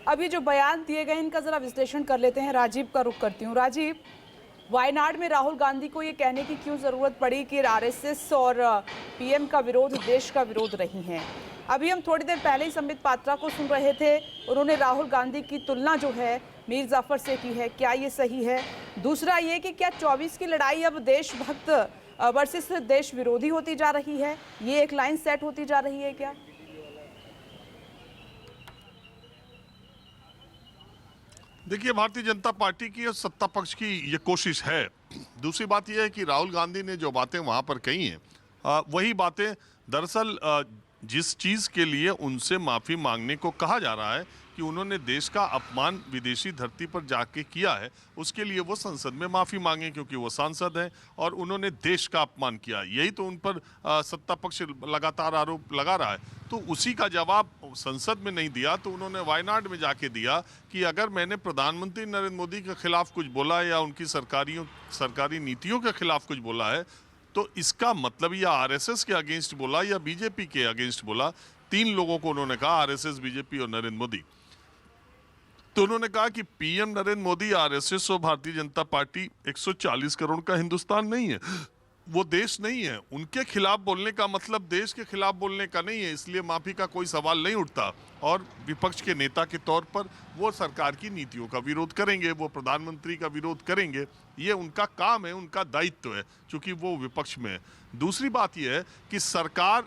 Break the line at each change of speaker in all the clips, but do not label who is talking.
अभी जो बयान दिए गए इनका जरा विश्लेषण कर लेते हैं। राजीव का रुख करती हूँ। राजीव, वायनाड में राहुल गांधी को ये कहने की क्यों जरूरत पड़ी कि आरएसएस और पीएम का विरोध देश का विरोध रही है? अभी हम थोड़ी देर पहले ही संबित पात्रा को सुन रहे थे, उन्होंने राहुल गांधी की तुलना जो है मीर जाफर से की है। क्या ये सही है? दूसरा ये कि क्या 24 की लड़ाई अब देशभक्त वर्सेस देश विरोधी होती जा रही है? ये एक लाइन सेट होती जा रही है क्या?
देखिए, भारतीय जनता पार्टी की और सत्ता पक्ष की ये कोशिश है। दूसरी बात यह है कि राहुल गांधी ने जो बातें वहां पर कही हैं, वही बातें दरअसल जिस चीज के लिए उनसे माफी मांगने को कहा जा रहा है कि उन्होंने देश का अपमान विदेशी धरती पर जाके किया है, उसके लिए वो संसद में माफी मांगे क्योंकि वो सांसद हैं और उन्होंने देश का अपमान किया। यही तो उन पर सत्ता पक्ष लगातार आरोप लगा रहा है। तो उसी का जवाब संसद में नहीं दिया तो उन्होंने वायनाड में जाके दिया कि अगर मैंने प्रधानमंत्री नरेंद्र मोदी के खिलाफ कुछ बोला या उनकी सरकारी नीतियों के खिलाफ कुछ बोला है तो इसका मतलब या आरएसएस के अगेंस्ट बोला या बीजेपी के अगेंस्ट बोला। 3 लोगों को उन्होंने कहा, आरएसएस, बीजेपी और नरेंद्र मोदी। तो उन्होंने कहा कि पीएम नरेंद्र मोदी, आरएसएस और भारतीय जनता पार्टी 140 करोड़ का हिंदुस्तान नहीं है, वो देश नहीं है। उनके खिलाफ बोलने का मतलब देश के खिलाफ बोलने का नहीं है, इसलिए माफी का कोई सवाल नहीं उठता। और विपक्ष के नेता के तौर पर वो सरकार की नीतियों का विरोध करेंगे, वो प्रधानमंत्री का विरोध करेंगे, ये उनका काम है, उनका दायित्व है, क्योंकि वो विपक्ष में है। दूसरी बात यह है कि सरकार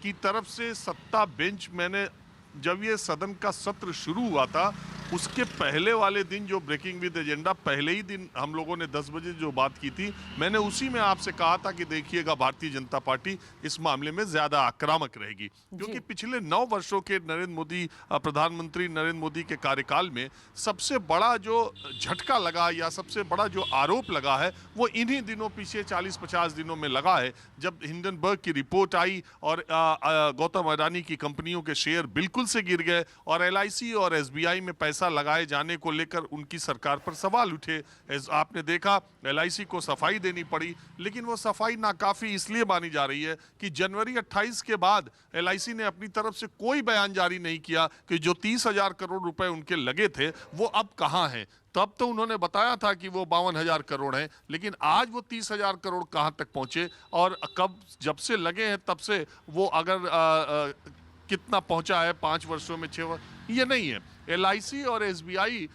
की तरफ से सत्ता बेंच, मैंने जब ये सदन का सत्र शुरू हुआ था उसके पहले वाले दिन जो ब्रेकिंग विद एजेंडा, पहले ही दिन हम लोगों ने 10 बजे जो बात की थी, मैंने उसी में आपसे कहा था कि देखिएगा भारतीय जनता पार्टी इस मामले में ज्यादा आक्रामक रहेगी, क्योंकि पिछले 9 वर्षों के प्रधानमंत्री नरेंद्र मोदी के कार्यकाल में सबसे बड़ा जो झटका लगा या सबसे बड़ा जो आरोप लगा है वो इन्हीं दिनों, पीछे 40-50 दिनों में लगा है, जब हिंडनबर्ग की रिपोर्ट आई और गौतम अडानी की कंपनियों के शेयर बिल्कुल से गिर गए और एलआईसी और एसबीआई में पैसा लगाए जाने को लेकर उनकी सरकार पर सवाल उठे। आपने देखा एलआईसी को सफाई देनी पड़ी, लेकिन वो सफाई नाकाफी इसलिए मानी जा रही है कि जनवरी 28 के बाद एलआईसी ने अपनी तरफ से कोई बयान जारी नहीं किया कि जो 30,000 करोड़ रुपए उनके लगे थे वो अब कहां हैं। तब तो उन्होंने बताया था कि वो 52,000 करोड़ हैं, लेकिन आज वो 30,000 करोड़ कहां तक पहुंचे और कब, जब से लगे हैं तब से वो अगर कितना पहुंचा है 5 वर्षों में, 6 वर्ष, ये नहीं है। एलआईसी और एसबीआई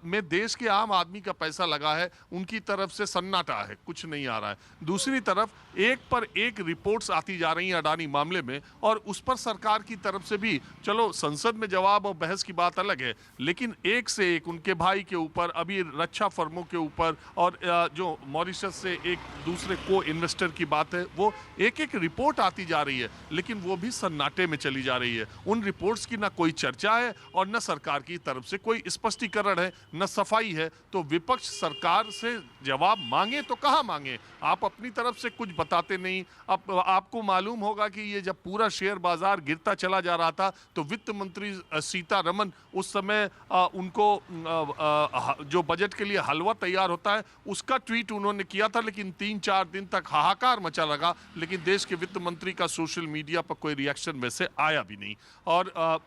में देश के आम आदमी का पैसा लगा है, उनकी तरफ से सन्नाटा है, कुछ नहीं आ रहा है। दूसरी तरफ एक पर एक रिपोर्ट्स आती जा रही हैं अडानी मामले में, और उस पर सरकार की तरफ से भी, चलो संसद में जवाब और बहस की बात अलग है, लेकिन एक से एक उनके भाई के ऊपर, अभी रक्षा फर्मों के ऊपर, और जो मॉरिशस से एक दूसरे को इन्वेस्टर की बात है, वो एक एक रिपोर्ट आती जा रही है, लेकिन वो भी सन्नाटे में चली जा रही है। उन रिपोर्ट्स की ना कोई चर्चा है और न सरकार की तरफ से कोई स्पष्टीकरण है, न सफाई है। तो विपक्ष सरकार से जवाब मांगे तो कहां मांगे? आप अपनी तरफ से कुछ बताते नहीं। अब आपको मालूम होगा कि ये जब पूरा शेयर बाजार गिरता चला जा रहा था तो वित्त मंत्री सीतारमन उस समय उनको जो बजट के लिए हलवा तैयार होता है उसका ट्वीट उन्होंने किया था, लेकिन 3-4 दिन तक हाहाकार मचा लगा, लेकिन देश के वित्त मंत्री का सोशल मीडिया पर कोई रिएक्शन वैसे आया भी नहीं। और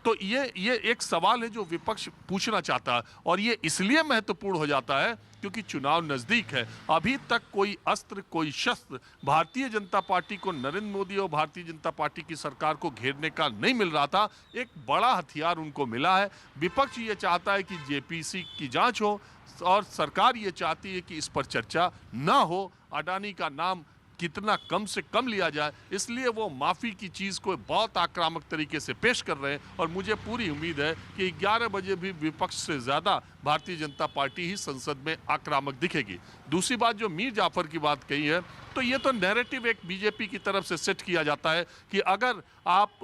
तो ये एक सवाल है जो विपक्ष पूछना चाहता है, और ये इसलिए महत्वपूर्ण हो जाता है क्योंकि चुनाव नजदीक है। अभी तक कोई अस्त्र, कोई शस्त्र भारतीय जनता पार्टी को, नरेंद्र मोदी और भारतीय जनता पार्टी की सरकार को घेरने का नहीं मिल रहा था। एक बड़ा हथियार उनको मिला है। विपक्ष ये चाहता है कि जेपीसी की जांच हो और सरकार ये चाहती है कि इस पर चर्चा ना हो, अडानी का नाम कितना कम से कम लिया जाए, इसलिए वो माफी की चीज को बहुत आक्रामक तरीके से पेश कर रहे हैं। और मुझे पूरी उम्मीद है कि 11 बजे भी विपक्ष से ज्यादा भारतीय जनता पार्टी ही संसद में आक्रामक दिखेगी। दूसरी बात जो मीर जाफर की बात कही है, तो ये तो नैरेटिव एक बीजेपी की तरफ से सेट किया जाता है कि अगर आप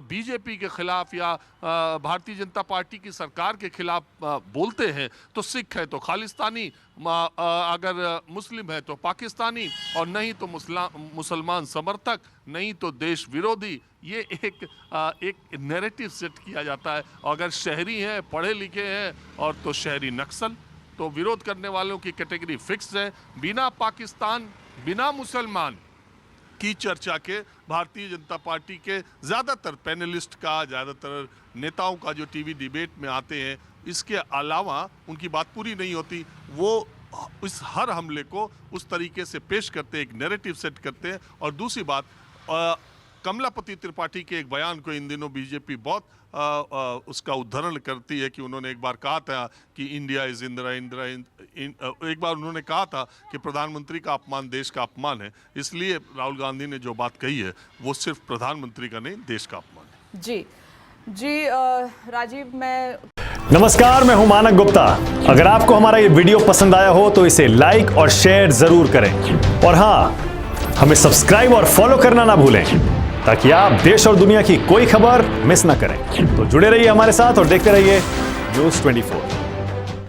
बीजेपी के खिलाफ या भारतीय जनता पार्टी की सरकार के खिलाफ बोलते हैं तो सिख है तो खालिस्तानी, अगर मुस्लिम है तो पाकिस्तानी, और नहीं तो मुसलमान समर्थक, नहीं तो देश विरोधी। ये एक नैरेटिव सेट किया जाता है। अगर शहरी हैं, पढ़े लिखे हैं, और तो शहरी नक्सल, तो विरोध करने वालों की कैटेगरी फिक्स है। बिना पाकिस्तान, बिना मुसलमान की चर्चा के भारतीय जनता पार्टी के ज़्यादातर पैनलिस्ट का, ज़्यादातर नेताओं का जो टीवी डिबेट में आते हैं, इसके अलावा उनकी बात पूरी नहीं होती। वो इस हर हमले को उस तरीके से पेश करते हैं, एक नैरेटिव सेट करते हैं। और दूसरी बात, कमलापति त्रिपाठी के एक बयान को इन दिनों बीजेपी बहुत उसका उद्धरण करती है कि उन्होंने एक बार कहा था कि इंडिया इज इंदिरा, एक बार उन्होंने कहा था कि प्रधानमंत्री का अपमान देश का अपमान है। इसलिए राहुल गांधी ने जो बात कही है वो सिर्फ प्रधानमंत्री का नहीं, देश का अपमान है।
जी राजीव, मैं
नमस्कार, मैं हूं मानक गुप्ता। अगर आपको हमारा ये वीडियो पसंद आया हो तो इसे लाइक और शेयर जरूर करें, और हाँ, हमें सब्सक्राइब और फॉलो करना ना भूलें ताकि आप देश और दुनिया की कोई खबर मिस ना करें। तो जुड़े रहिए हमारे साथ और देखते रहिए न्यूज़ 24।